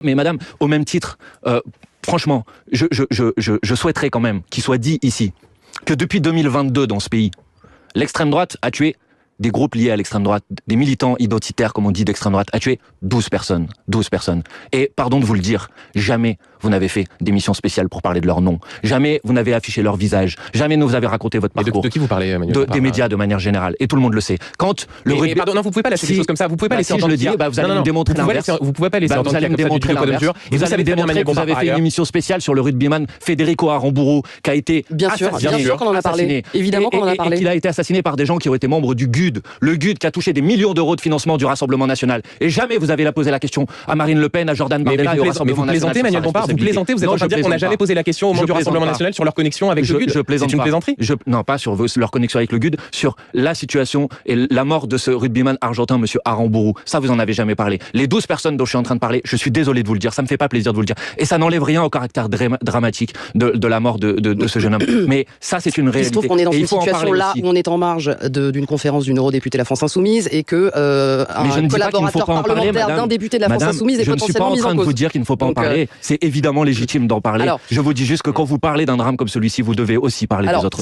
Mais madame, au même titre, franchement, je souhaiterais quand même qu'il soit dit ici que depuis 2022 dans ce pays, l'extrême droite a tué des groupes liés à l'extrême droite, des militants identitaires, comme on dit, d'extrême droite, a tué 12 personnes. 12 personnes. Et pardon de vous le dire, jamais vous n'avez fait d'émission spéciale pour parler de leur nom. Jamais vous n'avez affiché leur visage. Jamais vous avez raconté votre parcours. De qui vous parlez, Emmanuel Des médias de manière générale. Et tout le monde le sait. Quand le mais pardon, non, vous pouvez pas lâcher des choses comme ça. Vous pouvez pas laisser entendre. Si je le dis, vous allez me démontrer l'inverse. Vous pouvez pas laisser entendre vous allez me démontrer l'inverse. Et vous savez bien, Emmanuel, vous avez fait une émission spéciale sur le rugbyman Federico Aramburu, qui a été bien sûr qu'on en a parlé. Évidemment qu'on en a parlé. Et qu'il a été assassiné par des gens qui ont été membres du GUD. Le GUD qui a touché des millions d'euros de financement du Rassemblement National. Et jamais vous avez posé la question à Marine Le Pen, à Jordan Bardella et au Rassemblement National. Mais vous plaisantez, Emmanuel Bompard, vous plaisantez, vous êtes en train de dire qu'on n'a jamais posé la question au membre du Rassemblement National sur leur connexion avec le GUD. C'est une plaisanterie. Non, pas sur leur connexion avec le GUD, sur la situation et la mort de ce rugbyman argentin, monsieur Aramburu. Ça, vous en avez jamais parlé. Les 12 personnes dont je suis en train de parler, je suis désolé de vous le dire, ça me fait pas plaisir de vous le dire. Et ça n'enlève rien au caractère dramatique de la mort de ce jeune homme. Mais ça, c'est une réalité. Il se trouve qu'on est dans une situation là où on est en marge d'une conférence d'une eurodéputée de la France Insoumise et que un collaborateur parlementaire d'un député de la France Insoumise est potentiellement mis en cause. Je ne suis pas en train de vous dire qu'il ne faut pas en parler. C'est évidemment légitime d'en parler. Je vous dis juste que quand vous parlez d'un drame comme celui-ci, vous devez aussi parler des autres.